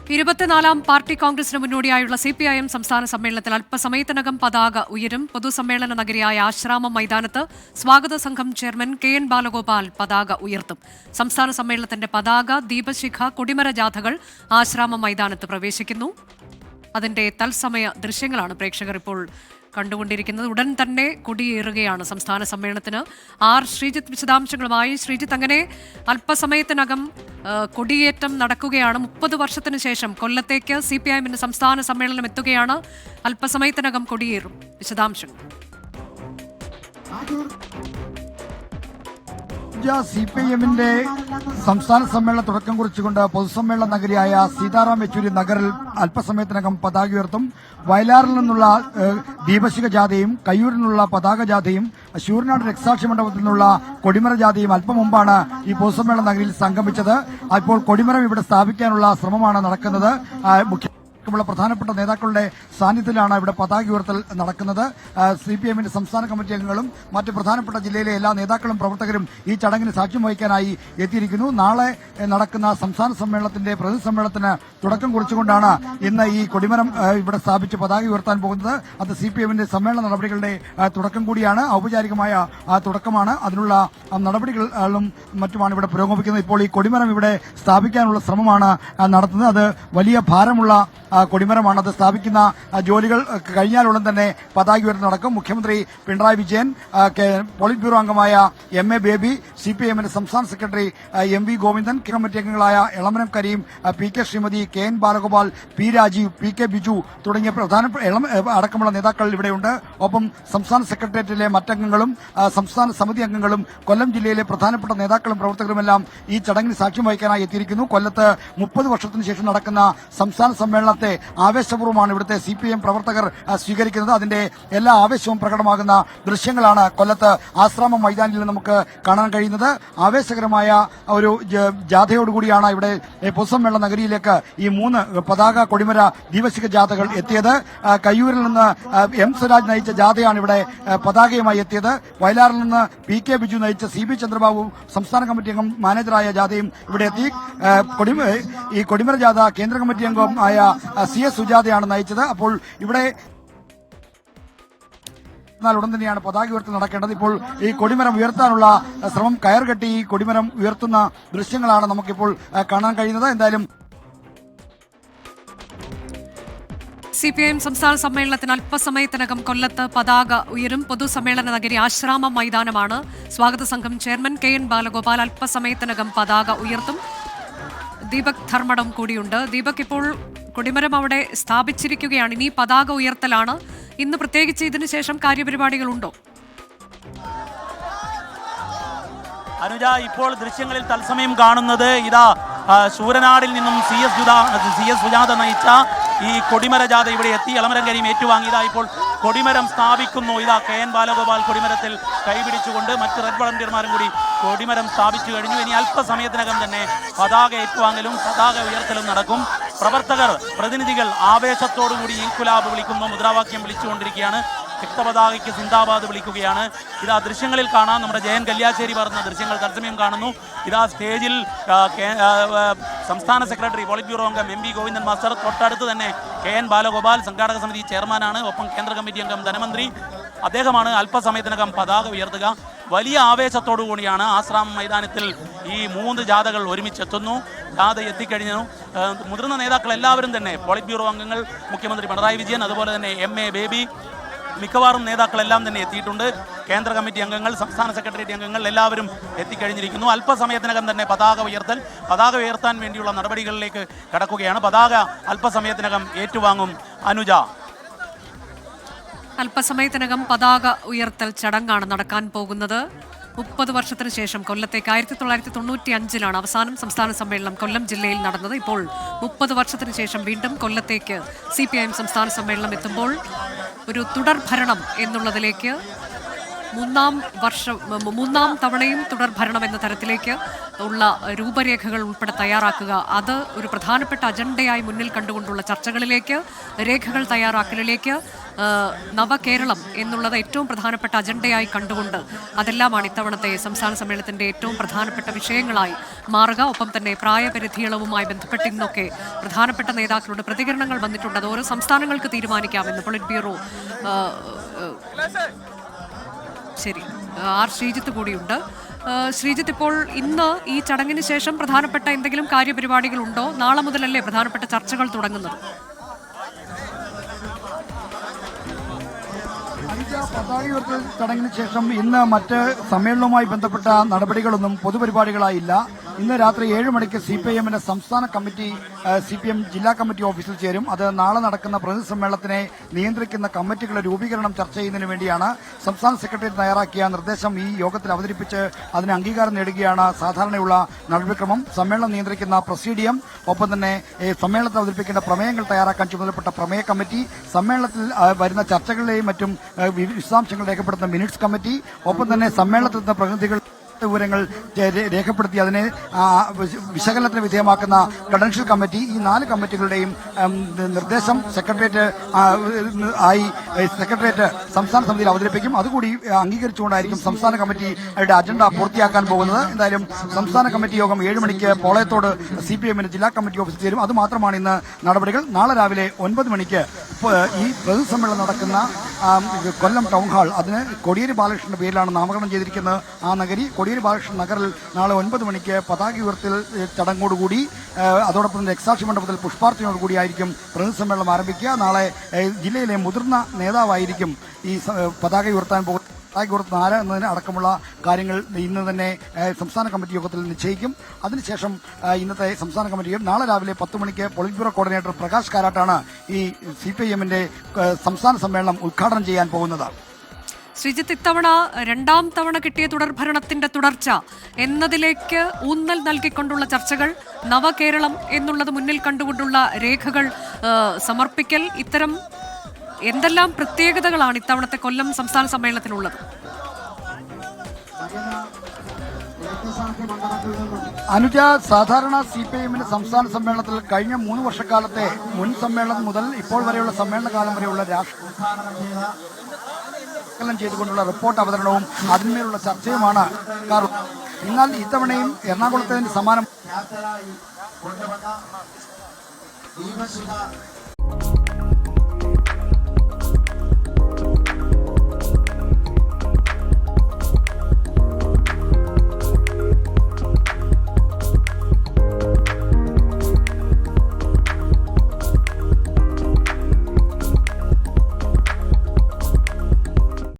24ാം party കോൺഗ്രസിന് മുന്നോടിയായുള്ള CPIM സംസ്ഥാന സമ്മേളനത്തിൽ അല്പസമയത്തിനകം പതാക ഉയരും. പൊതുസമ്മേളന നഗരിയായ ആശ്രാമം മൈതാനത്ത് സ്വാഗത സംഘം ചെയർമാൻ KN ബാലഗോപാൽ പതാക ഉയർത്തും. സംസ്ഥാന സമ്മേളനത്തിന്റെ പതാക, ദീപശിഖ, കൊടിമര ജാഥകൾ ആശ്രാമം മൈതാനത്ത് പ്രവേശിക്കുന്നു. അതിന്റെ തത്സമയ ദൃശ്യങ്ങളാണ് പ്രേക്ഷകർ ഇപ്പോൾ കണ്ടുകൊണ്ടിരിക്കുന്നത്. ഉടൻ തന്നെ കൊടിയേറുകയാണ് സംസ്ഥാന സമ്മേളനത്തിന്. ശ്രീജിത്ത് വിശദാംശങ്ങളുമായി. ശ്രീജിത്ത്, അങ്ങനെ അല്പസമയത്തിനകം കൊടിയേറ്റം നടക്കുകയാണ്. 30 വർഷത്തിന് ശേഷം കൊല്ലത്തേക്ക് CPIMന്റെ സംസ്ഥാന സമ്മേളനം എത്തുകയാണ്. അല്പസമയത്തിനകം കൊടിയേറും. വിശദാംശങ്ങൾ. CPIMന്റെ സംസ്ഥാന സമ്മേളനം തുടക്കം കുറിച്ചുകൊണ്ട് പൊതുസമ്മേളന നഗരിയായ സീതാറാം യെച്ചൂരി നഗറിൽ അല്പസമയത്തിനകം പതാക ഉയർത്തും. വയലാറിൽ നിന്നുള്ള ദീപശിഖ ജാഥയും കയ്യൂരിൽ നിന്നുള്ള പതാക ജാഥയും ശൂരനാട് രക്തസാക്ഷി മണ്ഡപത്തിൽ നിന്നുള്ള കൊടിമര ജാഥയും അല്പം മുമ്പാണ് ഈ പൊതുസമ്മേളന നഗരിയിൽ സംഗമിച്ചത്. അപ്പോൾ കൊടിമരം ഇവിടെ സ്ഥാപിക്കാനുള്ള ശ്രമമാണ് നടക്കുന്നത്. പ്രധാനപ്പെട്ട നേതാക്കളുടെ സാന്നിധ്യത്തിലാണ് ഇവിടെ പതാക ഉയർത്തൽ നടക്കുന്നത്. CPIMന്റെ സംസ്ഥാന കമ്മിറ്റി അംഗങ്ങളും മറ്റ് പ്രധാനപ്പെട്ട ജില്ലയിലെ എല്ലാ നേതാക്കളും പ്രവർത്തകരും ഈ ചടങ്ങിന് സാക്ഷ്യം വഹിക്കാനായി എത്തിയിരിക്കുന്നു. നാളെ നടക്കുന്ന സംസ്ഥാന സമ്മേളനത്തിന്റെ പ്രതിസമ്മേളനത്തിന് തുടക്കം കുറിച്ചുകൊണ്ടാണ് ഇന്ന് ഈ കൊടിമരം ഇവിടെ സ്ഥാപിച്ച് പതാക ഉയർത്താൻ പോകുന്നത്. അത് CPIMന്റെ സമ്മേളന നടപടികളുടെ തുടക്കം കൂടിയാണ്, ഔപചാരികമായ തുടക്കമാണ്. അതിനുള്ള നടപടികളും മറ്റുമാണ് ഇവിടെ പുരോഗമിക്കുന്നത്. ഇപ്പോൾ ഈ കൊടിമരം ഇവിടെ സ്ഥാപിക്കാനുള്ള ശ്രമമാണ് നടത്തുന്നത്. അത് വലിയ ഭാരമുള്ള കൊടിമരമാണ്. അത് സ്ഥാപിക്കുന്ന ജോലികൾ കഴിഞ്ഞാലുടൻ തന്നെ പതാക ഉയർത്തൽ നടക്കും. മുഖ്യമന്ത്രി പിണറായി വിജയൻ, പോളിറ്റ് ബ്യൂറോ അംഗമായ MA ബേബി, CPIMന്റെ സംസ്ഥാന സെക്രട്ടറി MV ഗോവിന്ദൻ, കമ്മിറ്റി അംഗങ്ങളായ Elamaram Kareem, PK Shrimati, KN Balagopal, P Rajeev, PK Biju തുടങ്ങിയ പ്രധാനപ്പെട്ട അടക്കമുള്ള നേതാക്കൾ ഇവിടെയുണ്ട്. ഒപ്പം സംസ്ഥാന സെക്രട്ടേറിയറ്റിലെ മറ്റംഗങ്ങളും സംസ്ഥാന സമിതി അംഗങ്ങളും കൊല്ലം ജില്ലയിലെ പ്രധാനപ്പെട്ട നേതാക്കളും പ്രവർത്തകരുമെല്ലാം ഈ ചടങ്ങിന് സാക്ഷ്യം വഹിക്കാനായി എത്തിയിരിക്കുന്നു. കൊല്ലത്ത് 30 വർഷത്തിന് ശേഷം നടക്കുന്ന സംസ്ഥാന സമ്മേളനത്തെ ആവേശപൂർവ്വമാണ് ഇവിടുത്തെ CPIM പ്രവർത്തകർ സ്വീകരിക്കുന്നത്. അതിന്റെ എല്ലാ ആവേശവും പ്രകടമാകുന്ന ദൃശ്യങ്ങളാണ് കൊല്ലത്ത് ആശ്രാമം മൈതാനിൽ നമുക്ക് കാണാൻ കഴിയുന്നത്. ആവേശകരമായ ഒരു ജാഥയോടുകൂടിയാണ് ഇവിടെ പൊതുസമ്മേളന നഗരിയിലേക്ക് ഈ 3 പതാക, കൊടിമര, ദീപശിഖ ജാഥകൾ എത്തിയത്. കയ്യൂരിൽ നിന്ന് M സ്വരാജ് നയിച്ച ജാഥയാണ് ഇവിടെ പതാകയുമായി എത്തിയത്. വയലാറിൽ നിന്ന് PK ബിജു നയിച്ച CB ചന്ദ്രബാബു സംസ്ഥാന കമ്മിറ്റി അംഗം മാനേജറായ ജാഥയും ഇവിടെ എത്തി. ഈ കൊടിമര ജാഥ കേന്ദ്ര കമ്മിറ്റി അംഗമായ CS സുജാതയാണ് നയിച്ചത്. അപ്പോൾ ഇവിടെ ഉടൻ തന്നെയാണ് പതാക ഉയർത്തൽ നടക്കേണ്ടത്. ഇപ്പോൾ ഈ കൊടിമരം ഉയർത്താനുള്ള ശ്രമം കയർകെട്ടി ഈ കൊടിമരം ഉയർത്തുന്ന ദൃശ്യങ്ങളാണ് നമുക്കിപ്പോൾ കാണാൻ കഴിയുന്നത്. എന്തായാലും CPIM സംസ്ഥാന സമ്മേളനത്തിന് അല്പസമയത്തിനകം കൊല്ലത്ത് പതാക ഉയരും. പൊതുസമ്മേളന നഗരി ആശ്രാമം മൈതാനമാണ്. സ്വാഗത സംഘം ചെയർമാൻ KN ബാലഗോപാൽ അല്പസമയത്തിനകം പതാക ഉയർത്തും. ദീപക് ധർമ്മടം കൂടിയുണ്ട്. ദീപക്, ഇപ്പോൾ കൊടിമരം അവിടെ സ്ഥാപിച്ചിരിക്കുകയാണ്. ഇനി പതാക ഉയർത്തലാണ്. ഇന്ന് പ്രത്യേകിച്ച് ഇതിനു ശേഷം കാര്യപരിപാടികളുണ്ടോ? അനുജ, ഇപ്പോൾ ദൃശ്യങ്ങളിൽ തത്സമയം കാണുന്നത് ഇതാ ശൂരനാടിൽ നിന്നും CS സുജാത നയിച്ച ഈ കൊടിമര ജാഥ ഇവിടെ എത്തി. എളമരം കരീം ഏറ്റുവാങ്ങി ഇതാ ഇപ്പോൾ കൊടിമരം സ്ഥാപിക്കുന്നു. ഇതാ KN ബാലഗോപാൽ കൊടിമരത്തിൽ കൈപിടിച്ചുകൊണ്ട് മറ്റ് റെഡ് വളണ്ടിയർമാരും കൂടി കൊടിമരം സ്ഥാപിച്ചു കഴിഞ്ഞു. ഇനി അല്പസമയത്തിനകം തന്നെ പതാക ഏറ്റുവാങ്ങലും പതാക ഉയർത്തലും നടക്കും. പ്രവർത്തകർ, പ്രതിനിധികൾ ആവേശത്തോടുകൂടി ഇൻകുലാബ് വിളിക്കുന്നു, മുദ്രാവാക്യം വിളിച്ചുകൊണ്ടിരിക്കുകയാണ്. രക്തപതാകയ്ക്ക് സിന്ദാബാദ് വിളിക്കുകയാണ്. ഇതാ ദൃശ്യങ്ങളിൽ കാണാം, നമ്മുടെ ജയൻ കല്യാശ്ശേരി പറഞ്ഞ ദൃശ്യങ്ങൾ തത്സമയം കാണുന്നു. ഇതാ സ്റ്റേജിൽ സംസ്ഥാന സെക്രട്ടറി, പോളിറ്റ് ബ്യൂറോ അംഗം MV ഗോവിന്ദൻ മാസ്റ്റർ, തൊട്ടടുത്ത് തന്നെ KN ബാലഗോപാൽ സംഘാടക സമിതി ചെയർമാനാണ്. ഒപ്പം കേന്ദ്ര കമ്മിറ്റി അംഗം ധനമന്ത്രി അദ്ദേഹമാണ് അല്പസമയത്തിനകം പതാക ഉയർത്തുക. വലിയ ആവേശത്തോടു കൂടിയാണ് ആശ്രാമം മൈതാനത്തിൽ ഈ 3 ജാഥകൾ ഒരുമിച്ചെത്തുന്നു. ജാഥ എത്തിക്കഴിഞ്ഞു. മുതിർന്ന നേതാക്കൾ എല്ലാവരും തന്നെ, പോളിറ്റ് ബ്യൂറോ അംഗങ്ങൾ, മുഖ്യമന്ത്രി പിണറായി വിജയൻ, അതുപോലെ തന്നെ MA ബേബി, മിക്കവാറും നേതാക്കളെല്ലാം തന്നെ എത്തിയിട്ടുണ്ട്. കേന്ദ്ര കമ്മിറ്റി അംഗങ്ങൾ, സംസ്ഥാന സെക്രട്ടേറിയറ്റ് അംഗങ്ങൾ എല്ലാവരും എത്തിക്കഴിഞ്ഞിരിക്കുന്നു. അല്പസമയത്തിനകം തന്നെ പതാക ഉയർത്താൻ വേണ്ടിയുള്ള നടപടികളിലേക്ക് കടക്കുകയാണ്. പതാക അല്പസമയത്തിനകം ഏറ്റുവാങ്ങും. അനുജ, അല്പസമയത്തിനകം പതാക ഉയർത്തൽ ചടങ്ങാണ് നടക്കാൻ പോകുന്നത്. 30 വർഷത്തിന് ശേഷം കൊല്ലത്തേക്ക് 1995 അവസാനം സംസ്ഥാന സമ്മേളനം കൊല്ലം ജില്ലയിൽ നടന്നത്. ഇപ്പോൾ 30 വർഷത്തിന് ശേഷം വീണ്ടും കൊല്ലത്തേക്ക് CPIM സംസ്ഥാന സമ്മേളനം എത്തുമ്പോൾ ഒരു തുടർ ഭരണം എന്നുള്ളതിലേക്ക് മൂന്നാം തവണയും തുടർഭരണം എന്ന തരത്തിലേക്ക് ഉള്ള രൂപരേഖകൾ ഉൾപ്പെടെ തയ്യാറാക്കുക, അത് ഒരു പ്രധാനപ്പെട്ട അജണ്ടയായി മുന്നിൽ കണ്ടുകൊണ്ടുള്ള ചർച്ചകളിലേക്ക്, രേഖകൾ തയ്യാറാക്കലിലേക്ക്, നവകേരളം എന്നുള്ളത് ഏറ്റവും പ്രധാനപ്പെട്ട അജണ്ടയായി കണ്ടുകൊണ്ട് അതെല്ലാമാണ് ഇത്തവണത്തെ സംസ്ഥാന സമ്മേളനത്തിന്റെ ഏറ്റവും പ്രധാനപ്പെട്ട വിഷയങ്ങളായി മാറുക. ഒപ്പം തന്നെ പ്രായപരിധി ഇളവുമായി ബന്ധപ്പെട്ട് ഇന്നൊക്കെ പ്രധാനപ്പെട്ട നേതാക്കളുടെ പ്രതികരണങ്ങൾ വന്നിട്ടുണ്ട്. അത് ഓരോ സംസ്ഥാനങ്ങൾക്ക് തീരുമാനിക്കാമെന്ന് പൊളിറ്റ് ബ്യൂറോ. ശരി, ആർ ശ്രീജിത്ത് കൂടിയുണ്ട്. ശ്രീജിത്ത്, ഇപ്പോൾ ഇന്ന് ഈ ചടങ്ങിന് ശേഷം പ്രധാനപ്പെട്ട എന്തെങ്കിലും കാര്യപരിപാടികളുണ്ടോ? നാളെ മുതലല്ലേ പ്രധാനപ്പെട്ട ചർച്ചകൾ തുടങ്ങുന്നത്? പതാക ഉയർത്തൽ ചടങ്ങിന് ശേഷം ഇന്ന് മറ്റ് സമ്മേളനവുമായി ബന്ധപ്പെട്ട നടപടികളൊന്നും പൊതുപരിപാടികളായില്ല. ഇന്ന് രാത്രി 7 മണിക്ക് CPIMന്റെ സംസ്ഥാന കമ്മിറ്റി CPM ജില്ലാ കമ്മിറ്റി ഓഫീസിൽ ചേരും. അത് നാളെ നടക്കുന്ന പ്രതിനിധി സമ്മേളനത്തിനെ നിയന്ത്രിക്കുന്ന കമ്മിറ്റികളുടെ രൂപീകരണം ചർച്ച ചെയ്യുന്നതിന് വേണ്ടിയാണ്. സംസ്ഥാന സെക്രട്ടേറിയറ്റ് തയ്യാറാക്കിയ നിർദ്ദേശം ഈ യോഗത്തിൽ അവതരിപ്പിച്ച് അതിന് അംഗീകാരം നേടുകയാണ് സാധാരണയുള്ള നടപടിക്രമം. സമ്മേളനം നിയന്ത്രിക്കുന്ന പ്രൊസീഡിയം, ഒപ്പം തന്നെ സമ്മേളനത്തിൽ അവതരിപ്പിക്കേണ്ട പ്രമേയങ്ങൾ തയ്യാറാക്കാൻ ചുമതലപ്പെട്ട പ്രമേയ കമ്മിറ്റി, സമ്മേളനത്തിൽ വരുന്ന ചർച്ചകളിലെയും മറ്റും വിശദാംശങ്ങൾ രേഖപ്പെടുത്തുന്ന മിനിറ്റ്സ് കമ്മിറ്റി, ഒപ്പം തന്നെ സമ്മേളനത്തിൽ നിന്ന് പ്രതിനിധികൾ വിവരങ്ങൾ രേഖപ്പെടുത്തി അതിനെ വിശകലനത്തിന് വിധേയമാക്കുന്ന ക്രെഡൻഷ്യൽ കമ്മിറ്റി, ഈ 4 കമ്മിറ്റികളുടെയും നിർദ്ദേശം സെക്രട്ടേറിയറ്റ് സംസ്ഥാന സമിതിയിൽ അവതരിപ്പിക്കും. അതുകൂടി അംഗീകരിച്ചുകൊണ്ടായിരിക്കും സംസ്ഥാന കമ്മിറ്റിയുടെ അജണ്ട പൂർത്തിയാക്കാൻ പോകുന്നത്. എന്തായാലും സംസ്ഥാന കമ്മിറ്റി യോഗം 7 മണിക്ക് പോളയത്തോട് CPIMന്റെ ജില്ലാ കമ്മിറ്റി ഓഫീസിൽ ചേരും. അത് മാത്രമാണ് ഇന്ന് നടപടികൾ. നാളെ രാവിലെ 9 മണിക്ക് ഈ പ്രതിനിധി സമ്മേളനം നടക്കുന്ന കൊല്ലം ടൗൺ ഹാൾ, അതിന് കോടിയേരി ബാലകൃഷ്ണന്റെ പേരിലാണ് നാമകരണം ചെയ്തിരിക്കുന്നത്. ആ നഗരി കോടിയേരി ബാലകൃഷ്ണൻ നഗറിൽ നാളെ 9 മണിക്ക് പതാക ഉയർത്തൽ ചടങ്ങോടുകൂടി അതോടൊപ്പം തന്നെ രക്തസാക്ഷി മണ്ഡപത്തിൽ പുഷ്പാർച്ചനയോടുകൂടി ആയിരിക്കും പ്രതിനിധി സമ്മേളനം ആരംഭിക്കുക. നാളെ ജില്ലയിലെ മുതിർന്ന നേതാവായിരിക്കും ഈ പതാക ഉയർത്താൻ പോകുന്നത്. പതാക ഉയർത്തുന്ന എന്നതിന് അടക്കമുള്ള കാര്യങ്ങൾ ഇന്ന് തന്നെ സംസ്ഥാന കമ്മിറ്റി യോഗത്തിൽ നിശ്ചയിക്കും. അതിനുശേഷം ഇന്നത്തെ സംസ്ഥാന കമ്മിറ്റി നാളെ രാവിലെ 10 മണിക്ക് പൊളിറ്റ് ബ്യൂറോ കോർഡിനേറ്റർ പ്രകാശ് കാരാട്ടാണ് ഈ CPIMന്റെ സംസ്ഥാന സമ്മേളനം ഉദ്ഘാടനം ചെയ്യാൻ പോകുന്നത്. ശ്രീജിത്ത്, ഇത്തവണ 2ാം തവണ കിട്ടിയ തുടർഭരണത്തിന്റെ തുടർച്ച എന്നതിലേക്ക് ഊന്നൽ നൽകിക്കൊണ്ടുള്ള ചർച്ചകൾ, നവകേരളം എന്നുള്ളത് മുന്നിൽ കണ്ടുകൊണ്ടുള്ള രേഖകൾ സമർപ്പിക്കൽ, ഇത്തരം എന്തെല്ലാം പ്രത്യേകതകളാണ് ഇത്തവണത്തെ കൊല്ലം സംസ്ഥാന സമ്മേളനത്തിനുള്ളത്? അനുജ, സാധാരണ CPIMന്റെ സംസ്ഥാന സമ്മേളനത്തിൽ കഴിഞ്ഞ 3 വർഷക്കാലത്തെ മുൻ സമ്മേളനം മുതൽ ഇപ്പോൾ വരെയുള്ള സമ്മേളന കാലം വരെയുള്ള രാഷ്ട്രീയം ചെയ്തുകൊണ്ടുള്ള റിപ്പോർട്ട് അവതരണവും അതിന്മേലുള്ള ചർച്ചയുമാണ്. എന്നാൽ ഇത്തവണയും എറണാകുളത്തെ സമാനം